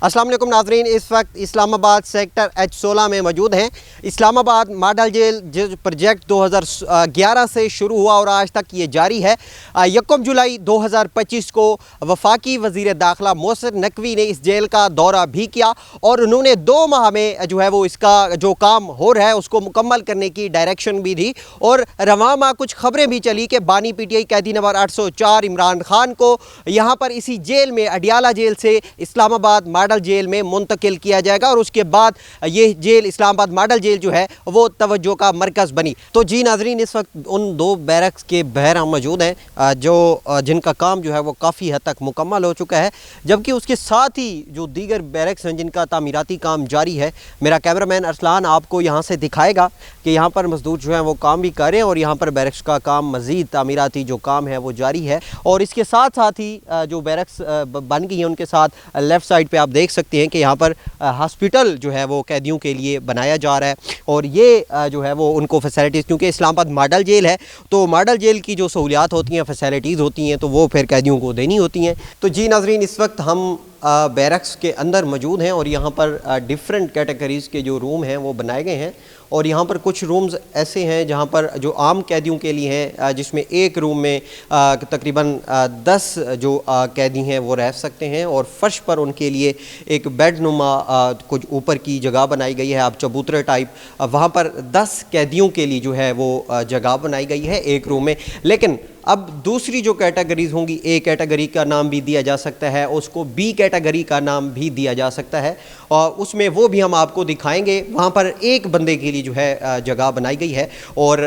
अस्सलाम वालेकुम नाजरीन, इस वक्त इस्लामाबाद सेक्टर H16 में मौजूद हैं। इस्लामाबाद मॉडल जेल जो प्रोजेक्ट 2011 से शुरू हुआ और आज तक ये जारी है। 1 जुलाई 2025 को वफाकी वज़ीर दाखिला मोहसिन नकवी ने इस जेल का दौरा भी किया और उन्होंने 2 माह में जो है वो इसका जो काम हो रहा है उसको मुकम्मल करने की डायरेक्शन भी दी। और रवां माह कुछ खबरें भी चली कि बानी PTI कैदी नंबर 804 इमरान खान को यहाँ पर इसी जेल में अडियाला जेल से इस्लामाबाद मॉडल जेल में मुंतकिल किया जाएगा और उसके बाद ये जेल इस्लामाबाद मॉडल जेल जो है वो तवज्जो का मरकज़ बनी। तो जी नाजरीन, इस वक्त उन 2 बैरक्स के बहर हम मौजूद हैं जो जिनका काम जो है वो काफ़ी हद तक मुकम्मल हो चुका है, जबकि उसके साथ ही जो दीगर बैरक्स हैं जिनका तामीराती काम जारी है। मेरा कैमरामैन अरसलान आपको यहाँ से दिखाएगा कि यहाँ पर मजदूर जो हैं वो काम भी कर रहे हैं और यहाँ पर बैरक्स का काम मज़ीद तामीराती जो काम है वो जारी है। और इसके साथ साथ ही जो बैरक्स बन गई हैं उनके साथ लेफ़्ट साइड पे आप देख सकते हैं कि यहाँ पर हॉस्पिटल जो है वो कैदियों के लिए बनाया जा रहा है। और ये जो है वो उनको फैसिलिटीज़, क्योंकि इस्लामाबाद मॉडल जेल है तो मॉडल जेल की जो सहूलियात होती हैं, फैसिलिटीज़ होती हैं, तो वो फिर कैदियों को देनी होती हैं। तो जी नाजरीन, इस वक्त हम बैरक्स के अंदर मौजूद हैं और यहाँ पर डिफरेंट कैटेगरीज़ के जो रूम हैं वो बनाए गए हैं। और यहाँ पर कुछ रूम्स ऐसे हैं जहाँ पर जो आम कैदियों के लिए हैं, जिसमें एक रूम में तकरीबन 10 जो कैदी हैं वो रह सकते हैं और फ़र्श पर उनके लिए एक बेड नुमा कुछ ऊपर की जगह बनाई गई है, आप चबूतरे टाइप, वहाँ पर 10 कैदियों के लिए जो है वो जगह बनाई गई है एक रूम में। लेकिन अब दूसरी जो कैटेगरीज़ होंगी, A कैटेगरी का नाम भी दिया जा सकता है, उसको B कैटेगरी का नाम भी दिया जा सकता है और उसमें वो भी हम आपको दिखाएंगे। वहाँ पर एक बंदे के लिए जो है जगह बनाई गई है और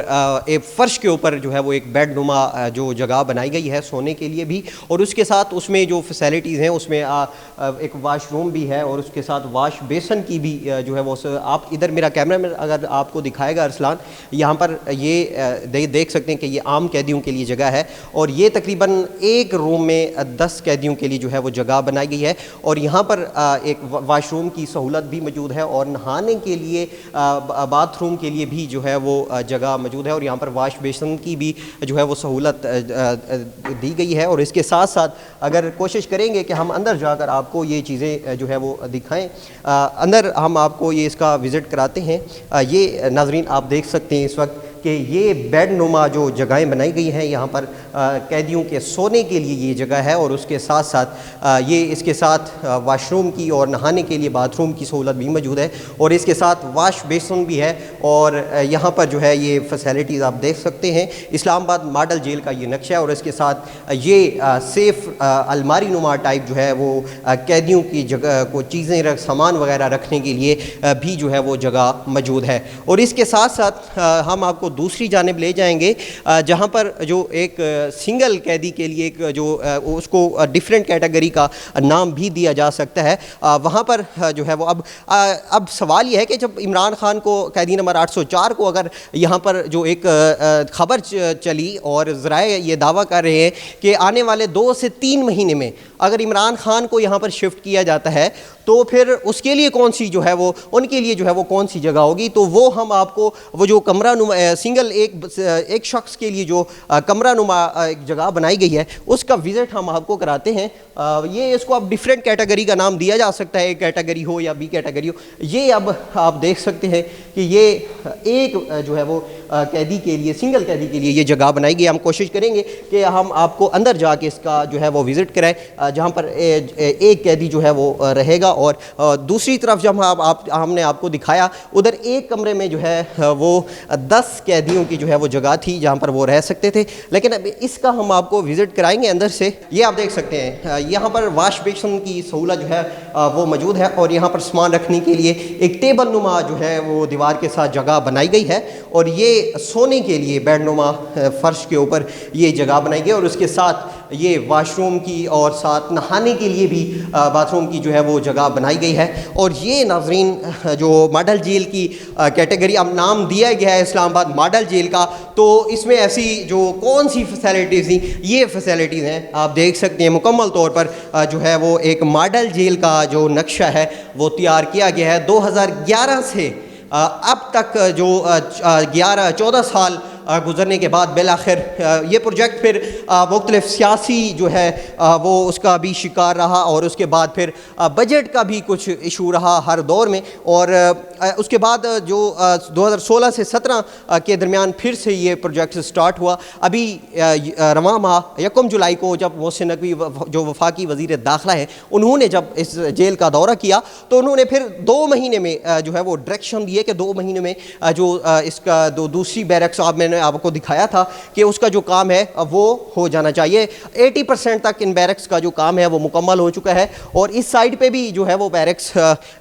एक फ़र्श के ऊपर जो है वो एक बेड नुमा जो जगह बनाई गई है सोने के लिए भी। और उसके साथ उसमें जो फैसिलिटीज़ हैं उसमें एक वाशरूम भी है और उसके साथ वाश बेसन की भी जो है वो आप इधर मेरा कैमरा में अगर आपको दिखाएगा अरसलान, यहाँ पर ये देख सकते हैं कि ये आम कैदियों के लिए जगह है और ये तकरीबन एक रूम में 10 कैदियों के लिए जो है वो जगह बनाई गई है। और यहाँ पर एक वाशरूम की सहूलत भी मौजूद है और नहाने के लिए बाथरूम के लिए भी जो है वो जगह मौजूद है और यहाँ पर वाश बेसन की भी जो है वो सहूलत दी गई है। और इसके साथ साथ अगर कोशिश करेंगे कि हम अंदर जाकर आपको ये चीज़ें जो है वो दिखाएं, अंदर हम आपको ये इसका विज़िट कराते हैं। ये नाजरीन आप देख सकते हैं इस वक्त कि ये बेड नुमा जो जगहें बनाई गई हैं यहाँ पर कैदियों के सोने के लिए ये जगह है और उसके साथ साथ ये इसके साथ वाशरूम की और नहाने के लिए बाथरूम की सहूलत भी मौजूद है और इसके साथ वाश बेसन भी है। और यहाँ पर जो है ये फैसिलिटीज़ आप देख सकते हैं। इस्लामाबाद मॉडल जेल का ये नक्शा है और इसके साथ ये सेफ़ अलमारी नुमा टाइप जो है वो कैदियों की जगह को चीज़ें सामान वगैरह रखने के लिए भी जो है वो जगह मौजूद है। और इसके साथ साथ हम आपको दूसरी जानिब ले जाएंगे जहाँ पर जो एक सिंगल कैदी के लिए एक जो उसको डिफरेंट कैटेगरी का नाम भी दिया जा सकता है। वहाँ पर जो है वो अब सवाल ये है कि जब इमरान खान को कैदी नंबर 804 को अगर यहाँ पर जो एक ख़बर चली और ज़राए ये दावा कर रहे हैं कि आने वाले 2 से 3 महीने में अगर इमरान खान को यहाँ पर शिफ्ट किया जाता है तो फिर उसके लिए कौन सी जो है वो उनके लिए जो है वो कौन सी जगह होगी, तो वो हम आपको वो जो कमरा नुमा सिंगल एक शख्स के लिए जो कमरा नुमा एक जगह बनाई गई है उसका विज़िट हम आपको कराते हैं। ये इसको अब डिफरेंट कैटेगरी का नाम दिया जा सकता है, A कैटेगरी हो या B कैटेगरी हो। ये अब आप देख सकते हैं कि ये एक जो है वो कैदी के लिए, सिंगल कैदी के लिए ये जगह बनाई गई। हम कोशिश करेंगे कि हम आपको अंदर जाके इसका जो है वो विज़िट कराएं जहाँ पर एक कैदी जो है वो रहेगा और दूसरी तरफ जब हमने आपको दिखाया उधर एक कमरे में जो है वो 10 कैदियों की जो है वो जगह थी जहाँ पर वो रह सकते थे। लेकिन अब इसका हम आपको विज़िट कराएंगे अंदर से। ये आप देख सकते हैं यहाँ पर वाश बेसन की सहूलत जो है वो मौजूद है और यहाँ पर सामान रखने के लिए एक टेबल नुमा जो है वो दीवार के साथ जगह बनाई गई है और ये सोने के लिए बेड नुमा फ़र्श के ऊपर ये जगह बनाई गई और उसके साथ ये वाशरूम की और साथ नहाने के लिए भी बाथरूम की जो है वो जगह बनाई गई है। और ये नाजरीन जो मॉडल जेल की कैटेगरी अब नाम दिया गया है इस्लामाबाद मॉडल जेल का, तो इसमें ऐसी जो कौन सी फैसिलिटीज़ थी, ये फैसिलिटीज़ हैं आप देख सकते हैं। मुकम्मल तौर पर जो है वो एक मॉडल जेल का जो नक्शा है वो तैयार किया गया है 2011 से अब तक जो 14 साल گزرنے کے بعد بالآخر یہ پروجیکٹ پھر مختلف سیاسی جو ہے وہ اس کا بھی شکار رہا، اور اس کے بعد پھر بجٹ کا بھی کچھ ایشو رہا ہر دور میں، اور اس کے بعد جو 2016 سے 17 کے درمیان پھر سے یہ پروجیکٹ سٹارٹ ہوا۔ ابھی رواں ماہ 1 جولائی کو جب محسن نقوی جو وفاقی وزیر داخلہ ہیں، انہوں نے جب اس جیل کا دورہ کیا تو انہوں نے پھر 2 مہینے میں جو ہے وہ ڈائریکشن دیے کہ 2 مہینے میں جو اس کا دوسری بیرکس میں نے آپ کو دکھایا تھا کہ اس کا جو کام ہے وہ ہو جانا چاہیے۔ 80% تک ان بیرکس کا جو کام ہے وہ مکمل ہو چکا ہے، اور اس سائڈ پہ بھی جو ہے وہ بیرکس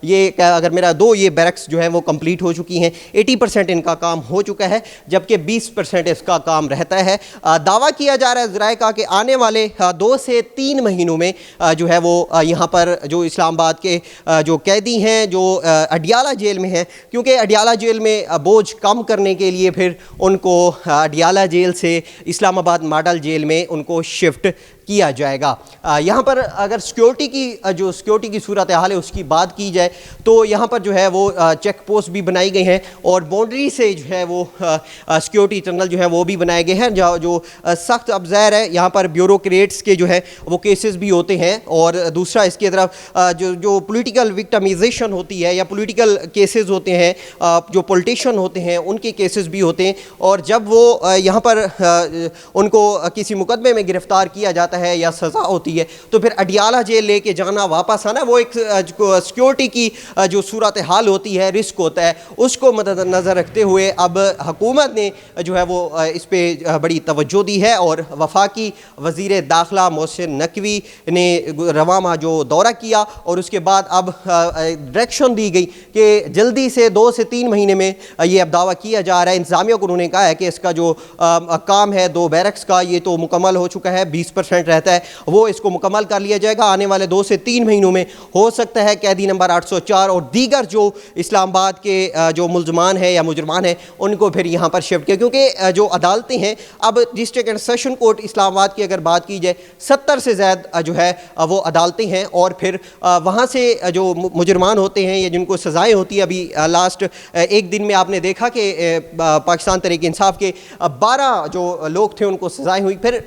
یہ اگر میرا 2 یہ بیرکس جو ہے وہ کمپلیٹ ہو چکی ہیں، 80% ان کا کام ہو چکا ہے، جبکہ 20% اس کا کام رہتا ہے۔ دعویٰ کیا جا رہا ہے ذرائع کا کہ آنے والے 2 سے 3 مہینوں میں جو ہے وہ یہاں پر جو اسلام آباد کے جو قیدی ہیں جو اڈیالہ جیل میں ہیں، کیونکہ اڈیالہ جیل میں بوجھ کم کرنے کے لیے پھر ان کو اڈیالہ جیل سے اسلام آباد ماڈل جیل میں ان کو شفٹ کیا جائے گا۔ یہاں پر اگر سیکیورٹی کی صورتحال ہے اس کی بات کی جائے تو یہاں پر جو ہے وہ چیک پوسٹ بھی بنائی گئی ہیں، اور باؤنڈری سے جو ہے وہ سیکیورٹی ٹنل جو ہے وہ بھی بنائے گئے ہیں جو سخت اب ظاہر ہے یہاں پر بیوروکریٹس کے جو ہے وہ کیسز بھی ہوتے ہیں، اور دوسرا اس کی طرف جو پولیٹیکل وکٹمائزیشن ہوتی ہے یا پولیٹیکل کیسز ہوتے ہیں، جو پولیٹیشین ہوتے ہیں ان کے کیسز بھی ہوتے ہیں، اور جب وہ یہاں پر ان کو کسی مقدمے میں گرفتار کیا جاتا ہے یا سزا ہوتی ہے تو پھر اڈیالہ جیل لے کے جانا واپس آنا، وہ ایک سیکیورٹی کی جو صورتحال ہوتی ہے، رسک ہوتا ہے، اس کو مد نظر رکھتے ہوئے اب حکومت نے جو ہے وہ اس پہ بڑی توجہ دی ہے، اور وفاقی وزیر داخلہ محسن نقوی نے رواں ماہ جو دورہ کیا اور اس کے بعد اب ڈائریکشن دی گئی کہ جلدی سے 2 سے 3 مہینے میں یہ اب دعویٰ کیا جا رہا ہے۔ انتظامیہ کو انہوں نے کہا ہے کہ اس کا جو کام ہے 2 بیرکس کا یہ تو مکمل ہو چکا ہے، 20% رہتا ہے، وہ اس کو مکمل کر لیا جائے گا۔ آنے والے 2 سے 3 مہینوں میں ہو سکتا ہے قیدی نمبر 804 اور دیگر جو اسلام آباد کے جو ملزمان ہیں یا مجرمان ہیں ان کو پھر یہاں پر شفٹ کیا، کیونکہ جو عدالتیں ہیں اب ڈسٹرکٹ اینڈ سیشن کورٹ اسلام آباد کی اگر بات کی جائے 70 سے زیادہ جو ہے وہ عدالتیں ہیں، اور پھر وہاں سے جو مجرمان ہوتے ہیں یا جن کو سزائیں ہوتی ہیں، ابھی لاسٹ 1 دن میں آپ نے دیکھا کہ پاکستان تحریک انصاف کے 12 جو لوگ تھے ان کو سزائیں ہوئی، پھر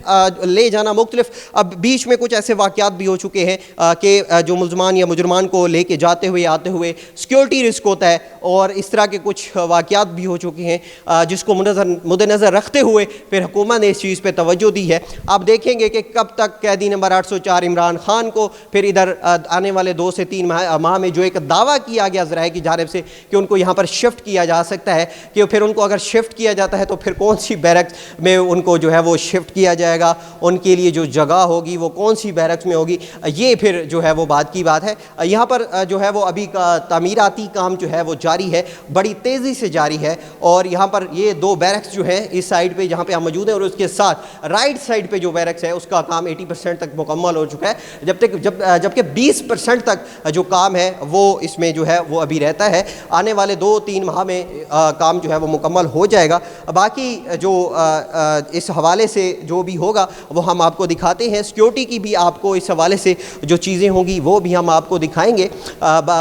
لے جانا مختلف، اب بیچ میں کچھ ایسے واقعات بھی ہو چکے ہیں کہ جو ملزمان یا مجرمان کو لے کے جاتے ہوئے آتے ہوئے سیکیورٹی رسک ہوتا ہے، اور اس طرح کے کچھ واقعات بھی ہو چکے ہیں جس کو مد نظر رکھتے ہوئے پھر حکومت نے اس چیز پہ توجہ دی ہے۔ آپ دیکھیں گے کہ کب تک قیدی نمبر 804 عمران خان کو پھر ادھر آنے والے 2 سے 3 ماہ میں جو ایک دعویٰ کیا گیا ذرائع کی جانب سے کہ ان کو یہاں پر شفٹ کیا جا سکتا ہے، کہ پھر ان کو اگر شفٹ کیا جاتا ہے تو پھر کون سی بیرکس میں ان کو جو ہے وہ شفٹ کیا جائے گا، ان کے لیے جو جگہ ہوگی وہ کون سی بیرکس میں ہوگی، یہ پھر جو ہے وہ بات کی بات ہے۔ یہاں پر جو ہے وہ ابھی کا تعمیراتی کام جو ہے وہ جاری ہے، بڑی تیزی سے جاری ہے، اور یہاں پر یہ 2 بیرکس جو ہیں اس سائڈ پہ جہاں پہ ہم موجود ہیں اور اس کے ساتھ رائٹ سائڈ پہ جو بیرکس ہے اس کا کام 80% تک مکمل ہو چکا ہے، جبکہ 20% تک جو کام ہے وہ اس میں جو ہے وہ ابھی رہتا ہے۔ آنے والے 2-3 ماہ میں کام جو ہے وہ مکمل ہو جائے گا۔ باقی جو اس حوالے سے جو بھی ہوگا وہ ہم آپ کو دکھاتے ہیں، سیکیورٹی کی بھی آپ کو اس حوالے سے جو چیزیں ہوں گی وہ بھی ہم آپ کو دکھائیں گے۔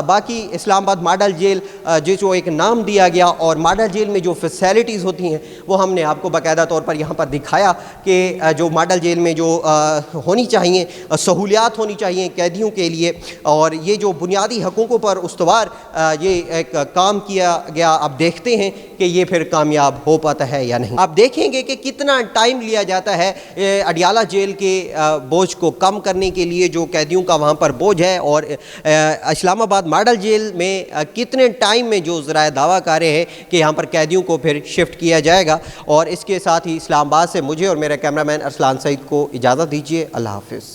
باقی اسلام آباد ماڈل جیل جو ایک نام دیا گیا، اور ماڈل جیل میں جو فیسیلٹیز ہوتی ہیں وہ ہم نے آپ کو باقاعدہ طور پر یہاں پر دکھایا کہ جو ماڈل جیل میں جو ہونی چاہیے سہولیات ہونی چاہیے قیدیوں کے لیے، اور یہ جو بنیادی حقوقوں پر استوار یہ ایک کام کیا گیا، اب دیکھتے ہیں کہ یہ پھر کامیاب ہو پاتا ہے یا نہیں۔ آپ دیکھیں گے کہ کتنا ٹائم لیا جاتا ہے اڈیالہ جیل کے بوجھ کو کم کرنے کے لیے، جو قیدیوں کا وہاں پر بوجھ ہے، اور اسلام آباد ماڈل جیل میں کتنے ٹائم میں جو ذرائع دعویٰ کر رہے ہیں کہ یہاں پر قیدیوں کو پھر شفٹ کیا جائے گا۔ اور اس کے ساتھ ہی اسلام آباد سے مجھے اور میرے کیمرہ مین ارسلان سعید کو اجازت دیجیے، اللہ حافظ۔